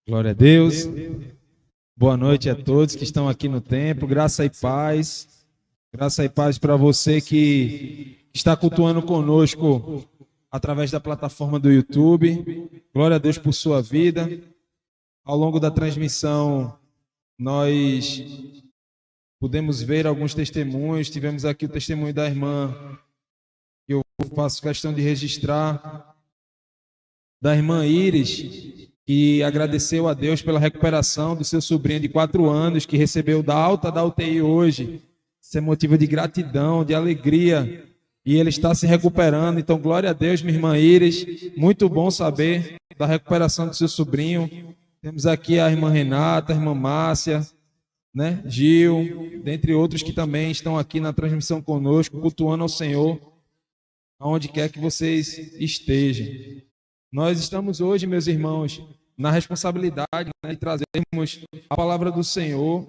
Glória a Deus. Boa noite a todos que estão aqui no templo. Graça e paz. Graça e paz para você que está cultuando conosco através da plataforma do YouTube. Glória a Deus por sua vida. Ao longo da transmissão, nós pudemos ver alguns testemunhos. Tivemos aqui o testemunho da irmã, que eu faço questão de registrar, da irmã Iris, que agradeceu a Deus pela recuperação do seu sobrinho de 4 anos, que recebeu da alta da UTI hoje. Isso é motivo de gratidão, de alegria, e ele está se recuperando. Então, glória a Deus, minha irmã Iris. Muito bom saber da recuperação do seu sobrinho. Temos aqui a irmã Renata, a irmã Márcia, né? Gil, dentre outros que também estão aqui na transmissão conosco, cultuando ao Senhor, aonde quer que vocês estejam. Nós estamos hoje, meus irmãos, na responsabilidade, né, de trazermos a palavra do Senhor,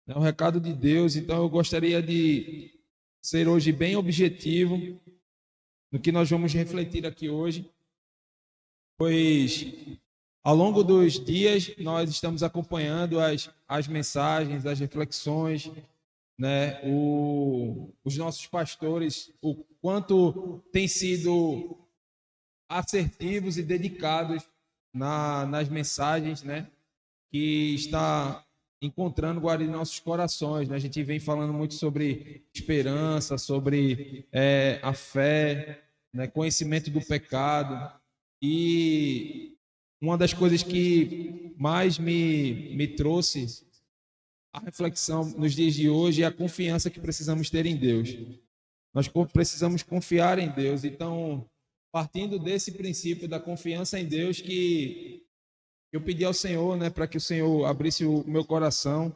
né, o recado de Deus. Então eu gostaria de ser hoje bem objetivo no que nós vamos refletir aqui hoje, pois ao longo dos dias nós estamos acompanhando as mensagens, as reflexões, né, os nossos pastores, o quanto tem sido assertivos e dedicados nas mensagens, né, que está encontrando guarda em nossos corações, né? A gente vem falando muito sobre esperança, sobre a fé, né, conhecimento do pecado, e uma das coisas que mais me trouxe a reflexão nos dias de hoje é a confiança que precisamos ter em Deus. Nós precisamos confiar em Deus. Então, partindo desse princípio da confiança em Deus, que eu pedi ao Senhor, né, para que o Senhor abrisse o meu coração,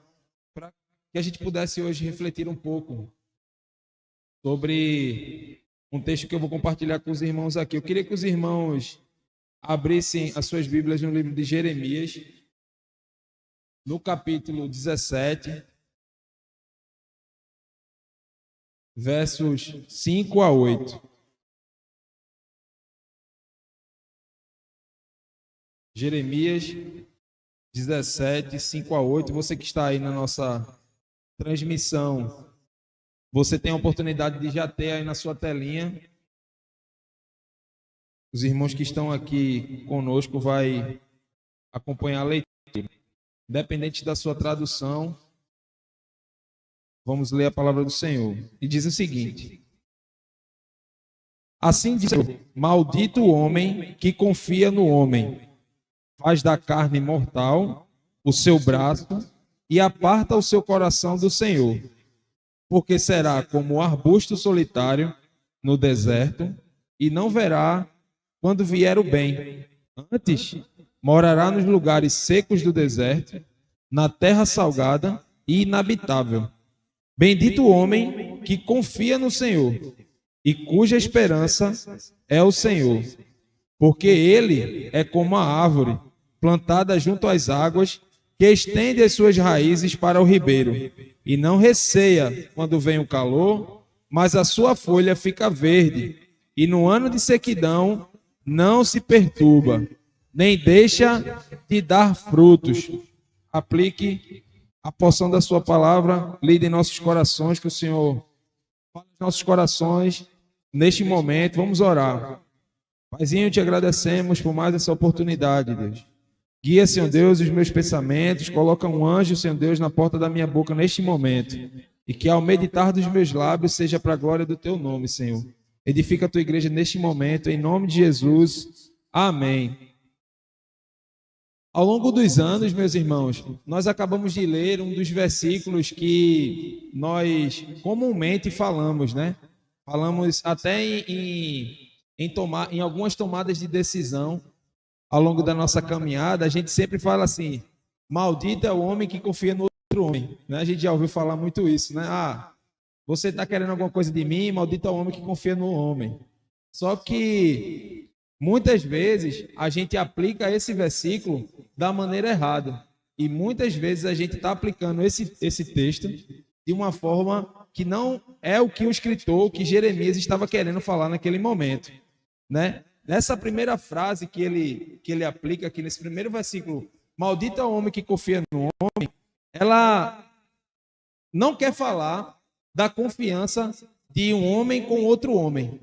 para que a gente pudesse hoje refletir um pouco sobre um texto que eu vou compartilhar com os irmãos aqui. Eu queria que os irmãos abrissem as suas Bíblias no livro de Jeremias, no capítulo 17, versos 5 a 8. Jeremias 17, 5 a 8. Você que está aí na nossa transmissão, você tem a oportunidade de já ter aí na sua telinha. Os irmãos que estão aqui conosco vai acompanhar a leitura. Independente da sua tradução, vamos ler a palavra do Senhor. E diz o seguinte: assim diz o Senhor, maldito o homem que confia no homem, faz da carne mortal o seu braço e aparta o seu coração do Senhor, porque será como um arbusto solitário no deserto e não verá quando vier o bem. Antes, morará nos lugares secos do deserto, na terra salgada e inabitável. Bendito o homem que confia no Senhor e cuja esperança é o Senhor, porque ele é como a árvore plantada junto às águas, que estende as suas raízes para o ribeiro, e não receia quando vem o calor, mas a sua folha fica verde, e no ano de sequidão não se perturba, nem deixa de dar frutos. Aplique a porção da sua palavra, lida em nossos corações, que o Senhor fale em nossos corações neste momento. Vamos orar. Paizinho, te agradecemos por mais essa oportunidade, Deus. Guia, Senhor Deus, os meus pensamentos, coloca um anjo, Senhor Deus, na porta da minha boca neste momento, e que ao meditar dos meus lábios seja para a glória do teu nome, Senhor. Edifica a tua igreja neste momento, em nome de Jesus. Amém. Ao longo dos anos, meus irmãos, nós acabamos de ler um dos versículos que nós comumente falamos, né? Falamos até em algumas tomadas de decisão ao longo da nossa caminhada. A gente sempre fala assim: maldito é o homem que confia no outro homem, né? A gente já ouviu falar muito isso, né? Você está querendo alguma coisa de mim? Maldito é o homem que confia no homem. Só que muitas vezes a gente aplica esse versículo da maneira errada, e muitas vezes a gente está aplicando esse texto de uma forma que não é o que o escritor, que Jeremias estava querendo falar naquele momento, né? Nessa primeira frase que ele aplica aqui nesse primeiro versículo, maldito é o homem que confia no homem, ela não quer falar da confiança de um homem com outro homem.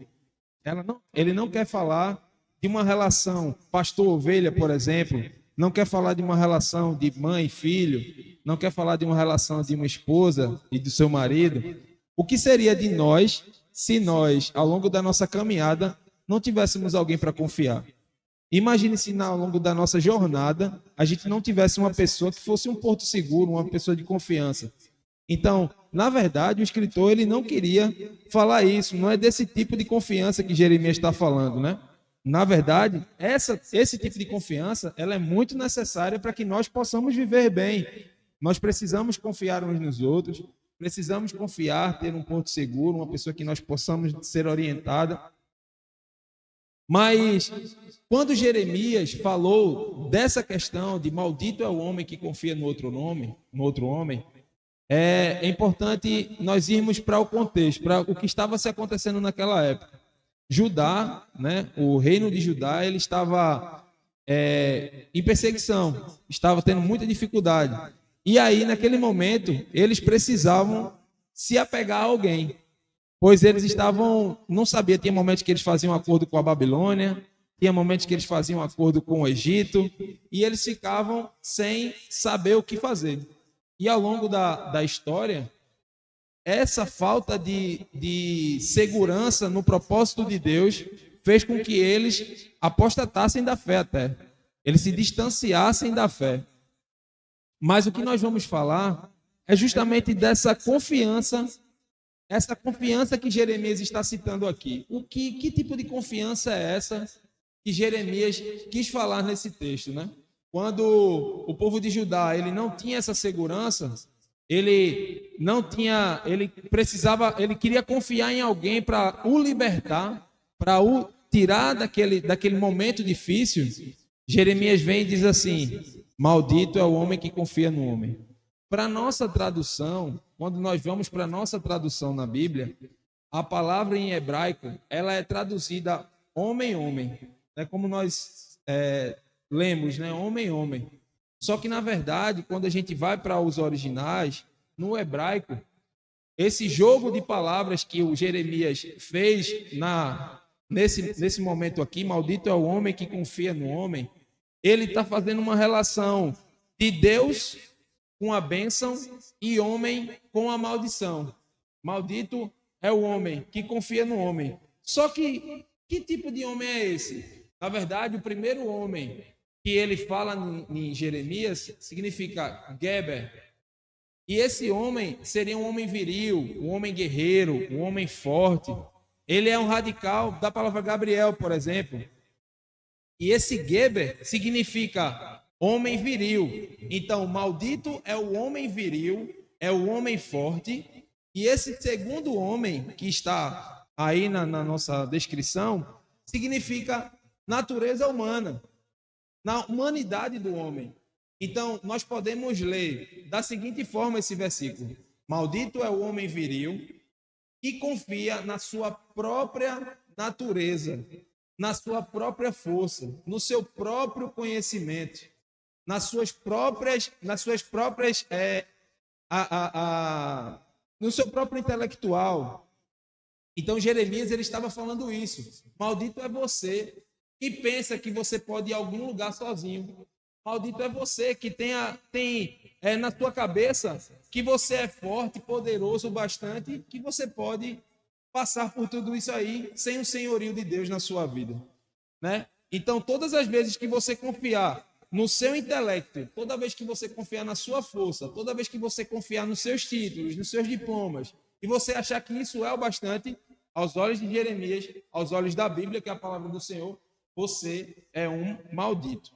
Ele não quer falar de uma relação pastor-ovelha, por exemplo, não quer falar de uma relação de mãe e filho, não quer falar de uma relação de uma esposa e do seu marido. O que seria de nós se nós, ao longo da nossa caminhada, não tivéssemos alguém para confiar? Imagine se ao longo da nossa jornada a gente não tivesse uma pessoa que fosse um porto seguro, uma pessoa de confiança. Então, na verdade, o escritor ele não queria falar isso, não é desse tipo de confiança que Jeremias está falando, né? Na verdade, esse tipo de confiança ela é muito necessária para que nós possamos viver bem. Nós precisamos confiar uns nos outros, precisamos confiar, ter um porto seguro, uma pessoa que nós possamos ser orientada. Mas quando Jeremias falou dessa questão de maldito é o homem que confia no outro homem, é importante nós irmos para o contexto, para o que estava se acontecendo naquela época. Judá, né, o reino de Judá, ele estava em perseguição, estava tendo muita dificuldade. E aí, naquele momento, eles precisavam se apegar a alguém, pois eles não sabia, tinha momentos que eles faziam acordo com a Babilônia, tinha momentos que eles faziam acordo com o Egito, e eles ficavam sem saber o que fazer. E ao longo da história, essa falta de segurança no propósito de Deus fez com que eles apostatassem da fé até. Eles se distanciassem da fé. Mas o que nós vamos falar é justamente dessa confiança, essa confiança que Jeremias está citando aqui. Que tipo de confiança é essa que Jeremias quis falar nesse texto, né? Quando o povo de Judá ele não tinha essa segurança, ele queria confiar em alguém para o libertar, para o tirar daquele momento difícil. Jeremias vem e diz assim: maldito é o homem que confia no homem. Para nossa tradução, quando nós vamos para a nossa tradução na Bíblia, a palavra em hebraico ela é traduzida homem. É como nós lemos, né? Homem. Só que, na verdade, quando a gente vai para os originais, no hebraico, esse jogo de palavras que o Jeremias fez nesse momento aqui, maldito é o homem que confia no homem, ele está fazendo uma relação de Deus com a bênção e homem com a maldição. Maldito é o homem que confia no homem. Só que tipo de homem é esse? Na verdade, o primeiro homem que ele fala em Jeremias significa Geber. E esse homem seria um homem viril, um homem guerreiro, um homem forte. Ele é um radical da palavra Gabriel, por exemplo. E esse Geber significa homem viril. Então, maldito é o homem viril, é o homem forte. E esse segundo homem que está aí na nossa descrição significa natureza humana, na humanidade do homem. Então, nós podemos ler da seguinte forma esse versículo: maldito é o homem viril que confia na sua própria natureza, na sua própria força, no seu próprio conhecimento, no seu próprio intelectual. Então, Jeremias ele estava falando isso. Maldito é você que pensa que você pode ir a algum lugar sozinho. Maldito é você que tem na sua cabeça que você é forte, poderoso o bastante, que você pode passar por tudo isso aí sem o senhorio de Deus na sua vida, né? Então, todas as vezes que você confiar no seu intelecto, toda vez que você confiar na sua força, toda vez que você confiar nos seus títulos, nos seus diplomas, e você achar que isso é o bastante, aos olhos de Jeremias, aos olhos da Bíblia, que é a palavra do Senhor, você é um maldito.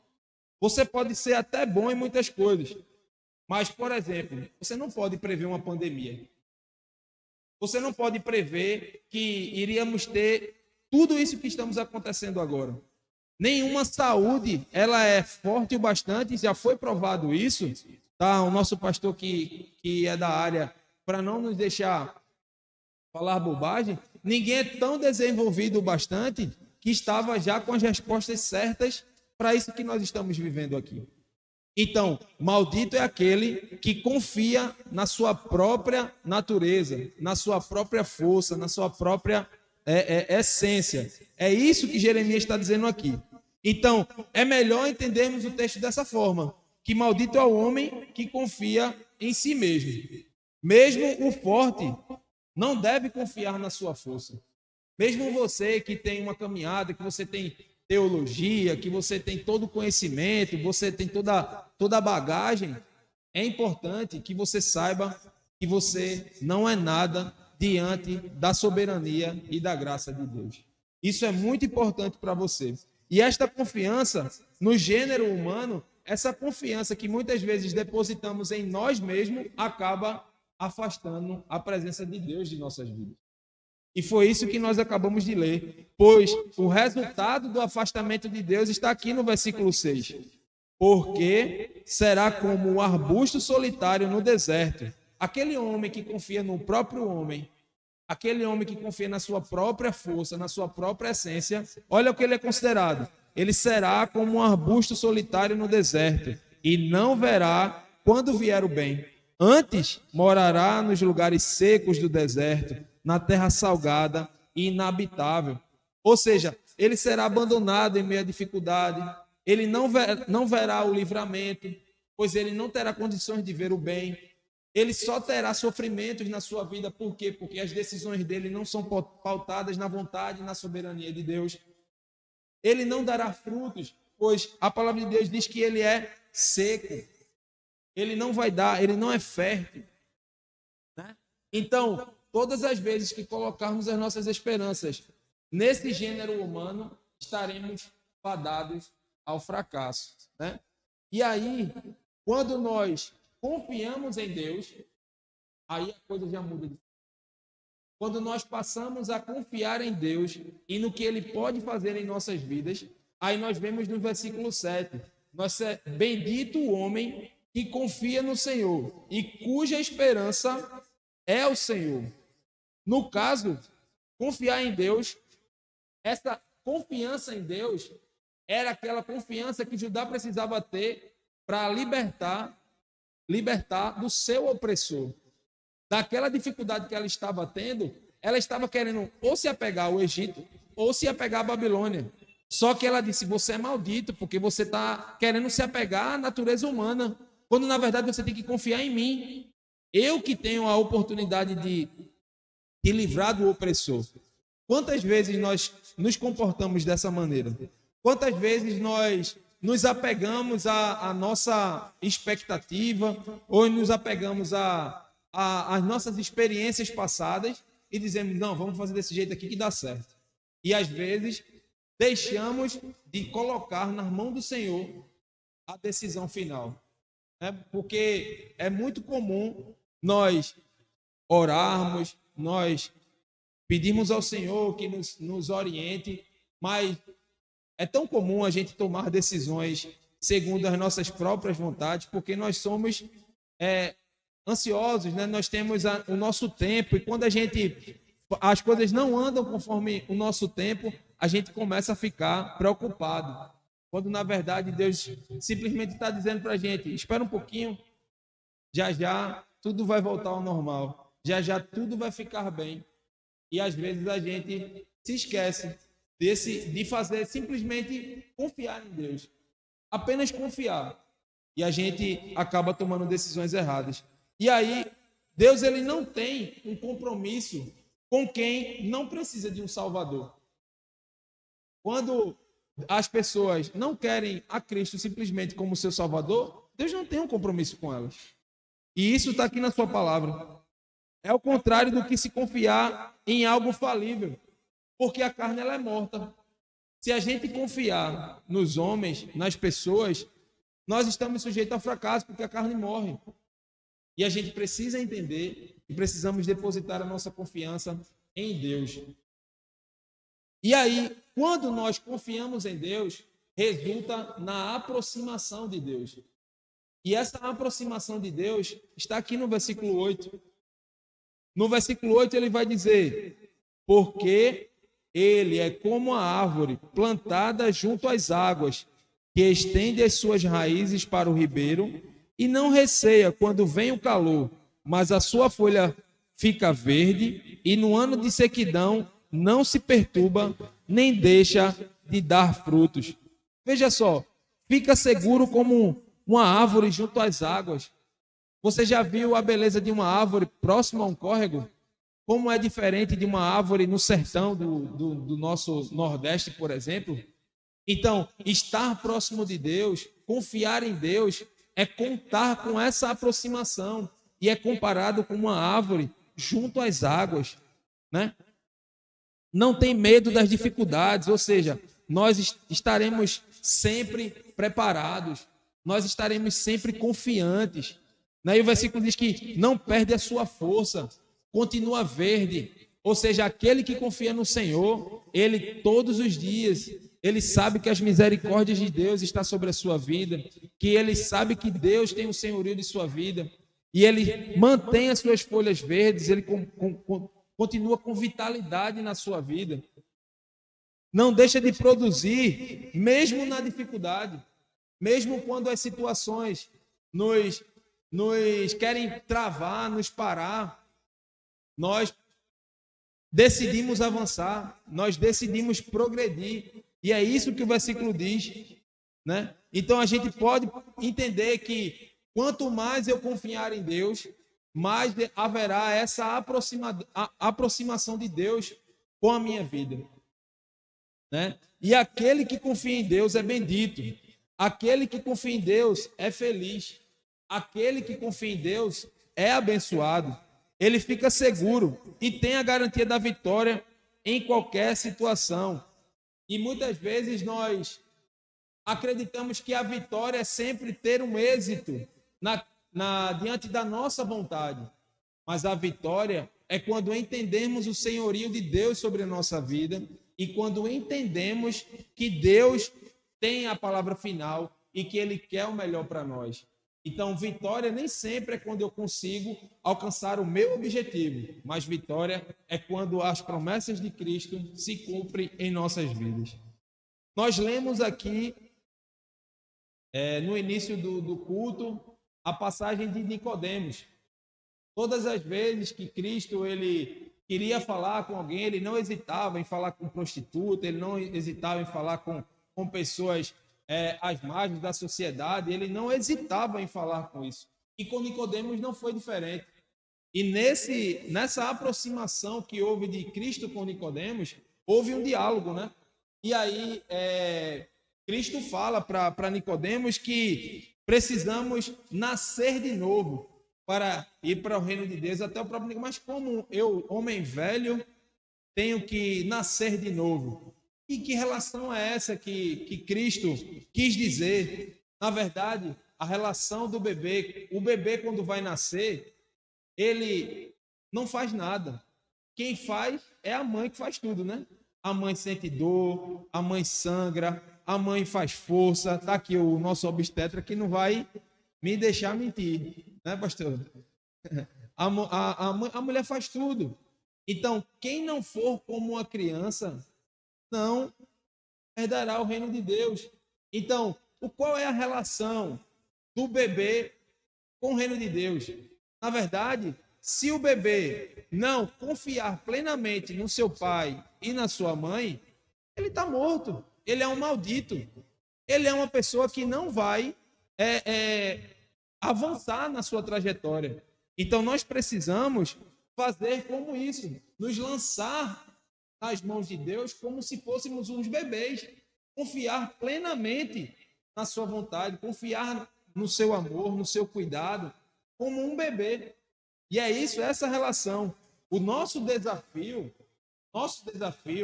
Você pode ser até bom em muitas coisas, mas, por exemplo, você não pode prever uma pandemia. Você não pode prever que iríamos ter tudo isso que estamos acontecendo agora. Nenhuma saúde, ela é forte o bastante, já foi provado isso, tá? O nosso pastor que é da área, para não nos deixar falar bobagem, ninguém é tão desenvolvido o bastante que estava já com as respostas certas para isso que nós estamos vivendo aqui. Então, maldito é aquele que confia na sua própria natureza, na sua própria força, na sua própria essência. É isso que Jeremias está dizendo aqui. Então, é melhor entendermos o texto dessa forma, que maldito é o homem que confia em si mesmo. Mesmo o forte não deve confiar na sua força. Mesmo você que tem uma caminhada, que você tem teologia, que você tem todo o conhecimento, você tem toda a bagagem, é importante que você saiba que você não é nada diante da soberania e da graça de Deus. Isso é muito importante para você. E esta confiança no gênero humano, essa confiança que muitas vezes depositamos em nós mesmos, acaba afastando a presença de Deus de nossas vidas. E foi isso que nós acabamos de ler, pois o resultado do afastamento de Deus está aqui no versículo 6. Porque será como um arbusto solitário no deserto. Aquele homem que confia no próprio homem, aquele homem que confia na sua própria força, na sua própria essência, olha o que ele é considerado. Ele será como um arbusto solitário no deserto e não verá quando vier o bem. Antes morará nos lugares secos do deserto, na terra salgada e inabitável. Ou seja, ele será abandonado em meio à dificuldade, ele não verá o livramento, pois ele não terá condições de ver o bem. Ele só terá sofrimentos na sua vida. Por quê? Porque as decisões dele não são pautadas na vontade e na soberania de Deus. Ele não dará frutos, pois a palavra de Deus diz que ele é seco. Ele não vai dar, ele não é fértil. Né? Então, todas as vezes que colocarmos as nossas esperanças nesse gênero humano, estaremos fadados ao fracasso. Né? E aí, quando nós confiamos em Deus, aí a coisa já muda. Quando nós passamos a confiar em Deus e no que Ele pode fazer em nossas vidas, aí nós vemos no versículo 7, bendito o homem que confia no Senhor e cuja esperança é o Senhor. No caso, confiar em Deus, essa confiança em Deus era aquela confiança que Judá precisava ter para libertar do seu opressor. Daquela dificuldade que ela estava tendo, ela estava querendo ou se apegar ao Egito ou se apegar à Babilônia. Só que ela disse, você é maldito, porque você está querendo se apegar à natureza humana, quando na verdade você tem que confiar em mim. Eu que tenho a oportunidade de livrar do opressor. Quantas vezes nós nos comportamos dessa maneira? Quantas vezes nós nos apegamos à nossa expectativa ou nos apegamos às nossas experiências passadas e dizemos, não, vamos fazer desse jeito aqui que dá certo. E às vezes deixamos de colocar na mão do Senhor a decisão final. Porque é muito comum nós orarmos, nós pedirmos ao Senhor que nos oriente, mas é tão comum a gente tomar decisões segundo as nossas próprias vontades, porque nós somos ansiosos, né? Nós temos o nosso tempo, e quando as coisas não andam conforme o nosso tempo, a gente começa a ficar preocupado. Quando, na verdade, Deus simplesmente está dizendo para a gente, espera um pouquinho, já já tudo vai voltar ao normal, já já tudo vai ficar bem. E às vezes a gente se esquece de fazer simplesmente confiar em Deus. Apenas confiar. E a gente acaba tomando decisões erradas. E aí, Deus ele não tem um compromisso com quem não precisa de um Salvador. Quando as pessoas não querem a Cristo simplesmente como seu Salvador, Deus não tem um compromisso com elas. E isso está aqui na sua palavra. É o contrário do que se confiar em algo falível, porque a carne ela é morta. Se a gente confiar nos homens, nas pessoas, nós estamos sujeitos ao fracasso, porque a carne morre. E a gente precisa entender que precisamos depositar a nossa confiança em Deus. E aí, quando nós confiamos em Deus, resulta na aproximação de Deus. E essa aproximação de Deus está aqui no versículo 8. No versículo 8 ele vai dizer, porque Ele é como a árvore plantada junto às águas, que estende as suas raízes para o ribeiro e não receia quando vem o calor, mas a sua folha fica verde e no ano de sequidão não se perturba, nem deixa de dar frutos. Veja só, fica seguro como uma árvore junto às águas. Você já viu a beleza de uma árvore próxima a um córrego? Como é diferente de uma árvore no sertão do nosso Nordeste, por exemplo? Então, estar próximo de Deus, confiar em Deus, é contar com essa aproximação e é comparado com uma árvore junto às águas, né? Não tem medo das dificuldades, ou seja, nós estaremos sempre preparados, nós estaremos sempre confiantes. Né? E o versículo diz que não perde a sua força, continua verde. Ou seja, aquele que confia no Senhor, ele todos os dias, ele sabe que as misericórdias de Deus estão sobre a sua vida, que ele sabe que Deus tem o senhorio de sua vida, e ele mantém as suas folhas verdes, ele continua com vitalidade na sua vida. Não deixa de produzir, mesmo na dificuldade, mesmo quando as situações nos querem travar, nos parar, nós decidimos avançar, nós decidimos progredir. E é isso que o versículo diz, né? Então a gente pode entender que quanto mais eu confiar em Deus, mais haverá essa aproximação de Deus com a minha vida, né? E aquele que confia em Deus é bendito. Aquele que confia em Deus é feliz. Aquele que confia em Deus é abençoado. Ele fica seguro e tem a garantia da vitória em qualquer situação. E muitas vezes nós acreditamos que a vitória é sempre ter um êxito diante da nossa vontade. Mas a vitória é quando entendemos o senhorio de Deus sobre a nossa vida e quando entendemos que Deus tem a palavra final e que Ele quer o melhor para nós. Então, vitória nem sempre é quando eu consigo alcançar o meu objetivo, mas vitória é quando as promessas de Cristo se cumprem em nossas vidas. Nós lemos aqui, no início do culto, a passagem de Nicodemos. Todas as vezes que Cristo ele queria falar com alguém, ele não hesitava em falar com prostituta, ele não hesitava em falar com pessoas às margens da sociedade, ele não hesitava em falar com isso. E com Nicodemos não foi diferente. E nessa aproximação que houve de Cristo com Nicodemos, houve um diálogo, né? E aí Cristo fala para Nicodemos que precisamos nascer de novo para ir para o reino de Deus. Até o próprio Nicodemos, mas como eu, homem velho, tenho que nascer de novo? E que relação é essa que Cristo quis dizer? Na verdade, a relação do bebê. O bebê, quando vai nascer, ele não faz nada. Quem faz é a mãe que faz tudo, né? A mãe sente dor, a mãe sangra, a mãe faz força. Está aqui o nosso obstetra que não vai me deixar mentir, né, pastor? A mulher faz tudo. Então, quem não for como uma criança, não herdará o reino de Deus. Então, qual é a relação do bebê com o reino de Deus? Na verdade, se o bebê não confiar plenamente no seu pai e na sua mãe, ele está morto. Ele é um maldito. Ele é uma pessoa que não vai avançar na sua trajetória. Então, nós precisamos fazer como isso, nos lançar nas mãos de Deus como se fôssemos uns bebês, confiar plenamente na sua vontade, confiar no seu amor, no seu cuidado, como um bebê. E é isso, essa relação. O nosso desafio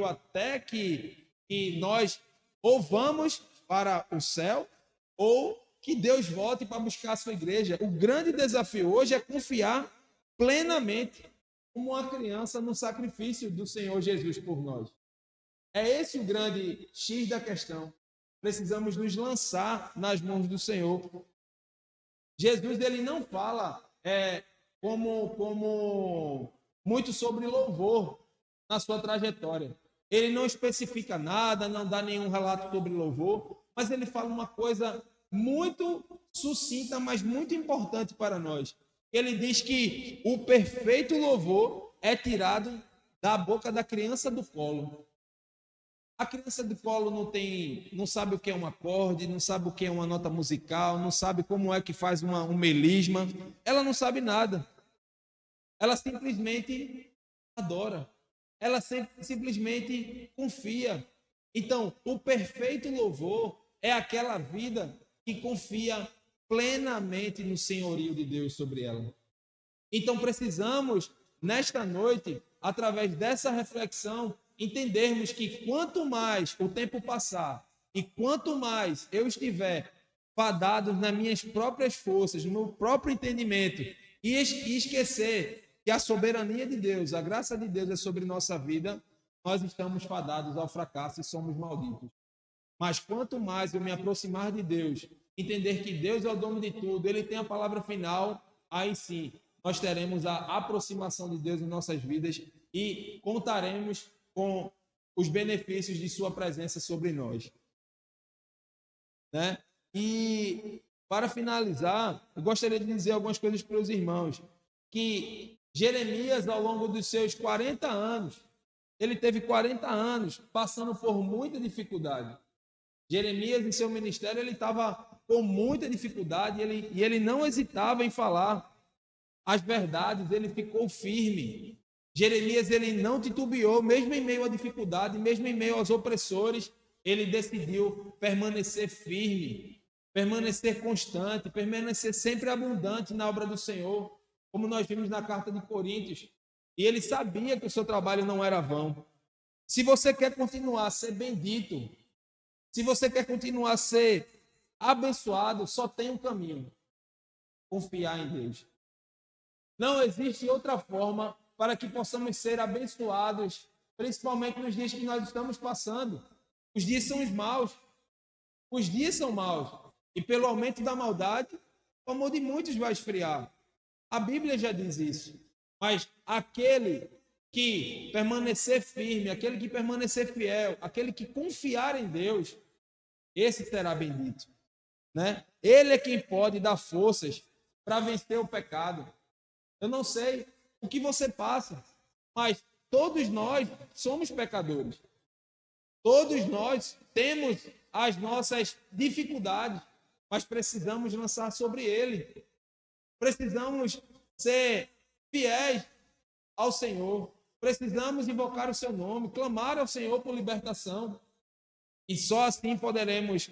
até que nós ou vamos para o céu ou que Deus volte para buscar a sua igreja. O grande desafio hoje é confiar plenamente como uma criança no sacrifício do Senhor Jesus por nós. É esse o grande X da questão. Precisamos nos lançar nas mãos do Senhor. Jesus ele não fala como muito sobre louvor na sua trajetória. Ele não especifica nada, não dá nenhum relato sobre louvor, mas ele fala uma coisa muito sucinta, mas muito importante para nós. Ele diz que o perfeito louvor é tirado da boca da criança do colo. A criança do colo não sabe o que é um acorde, não sabe o que é uma nota musical, não sabe como é que faz um melisma. Ela não sabe nada. Ela simplesmente adora. Ela simplesmente confia. Então, o perfeito louvor é aquela vida que confia plenamente no senhorio de Deus sobre ela. Então, precisamos, nesta noite, através dessa reflexão, entendermos que quanto mais o tempo passar e quanto mais eu estiver fadado nas minhas próprias forças, no meu próprio entendimento, e esquecer que a soberania de Deus, a graça de Deus é sobre nossa vida, nós estamos fadados ao fracasso e somos malditos. Mas quanto mais eu me aproximar de Deus, entender que Deus é o dono de tudo, Ele tem a palavra final, aí sim, nós teremos a aproximação de Deus em nossas vidas e contaremos com os benefícios de sua presença sobre nós. Né? E para finalizar, eu gostaria de dizer algumas coisas para os irmãos, que Jeremias, ao longo dos seus 40 anos, ele teve 40 anos passando por muita dificuldade. Jeremias, em seu ministério, ele estava com muita dificuldade e ele não hesitava em falar as verdades, ele ficou firme. Jeremias, ele não titubeou, mesmo em meio à dificuldade, mesmo em meio aos opressores, ele decidiu permanecer firme, permanecer constante, permanecer sempre abundante na obra do Senhor, como nós vimos na carta de Coríntios. E ele sabia que o seu trabalho não era vão. Se você quer continuar a ser bendito, se você quer continuar a ser abençoado, só tem um caminho: confiar em Deus. Não existe outra forma para que possamos ser abençoados, principalmente nos dias que nós estamos passando. Os dias são os maus. Os dias são maus. E pelo aumento da maldade, o amor de muitos vai esfriar. A Bíblia já diz isso. Mas aquele que permanecer firme, aquele que permanecer fiel, aquele que confiar em Deus, esse será bendito. Né? Ele é quem pode dar forças para vencer o pecado. Eu não sei o que você passa, mas todos nós somos pecadores. Todos nós temos as nossas dificuldades, mas precisamos lançar sobre ele. Precisamos ser fiéis ao Senhor. Precisamos invocar o seu nome, clamar ao Senhor por libertação. E só assim poderemos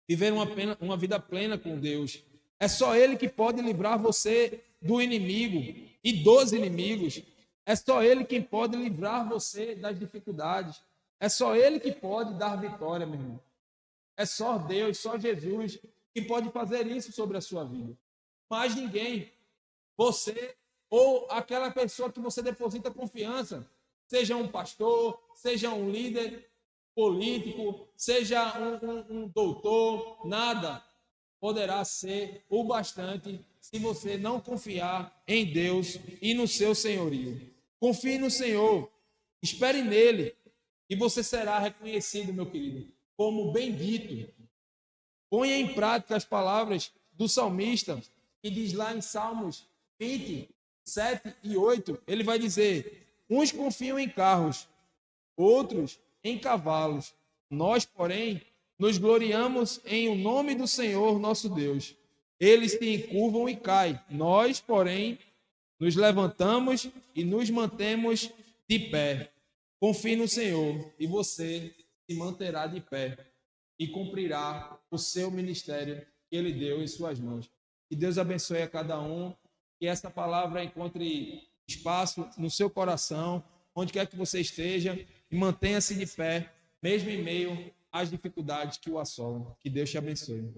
viver uma vida plena com Deus. É só Ele que pode livrar você do inimigo e dos inimigos. É só Ele quem pode livrar você das dificuldades. É só Ele que pode dar vitória, meu irmão. É só Deus, só Jesus que pode fazer isso sobre a sua vida. Mais ninguém. Você ou aquela pessoa que você deposita confiança, seja um pastor, seja um líder político, seja um doutor, nada poderá ser o bastante se você não confiar em Deus e no seu senhorio. Confie no Senhor, espere nele e você será reconhecido, meu querido, como bendito. Ponha em prática as palavras do salmista, que diz lá em Salmos 20, 7 e 8, ele vai dizer: uns confiam em carros, outros em cavalos. Nós, porém, nos gloriamos em o nome do Senhor nosso Deus. Eles se encurvam e caem. Nós, porém, nos levantamos e nos mantemos de pé. Confie no Senhor e você se manterá de pé e cumprirá o seu ministério que Ele deu em suas mãos. Que Deus abençoe a cada um, que essa palavra encontre espaço no seu coração, onde quer que você esteja, e mantenha-se de pé, mesmo em meio às dificuldades que o assolam. Que Deus te abençoe.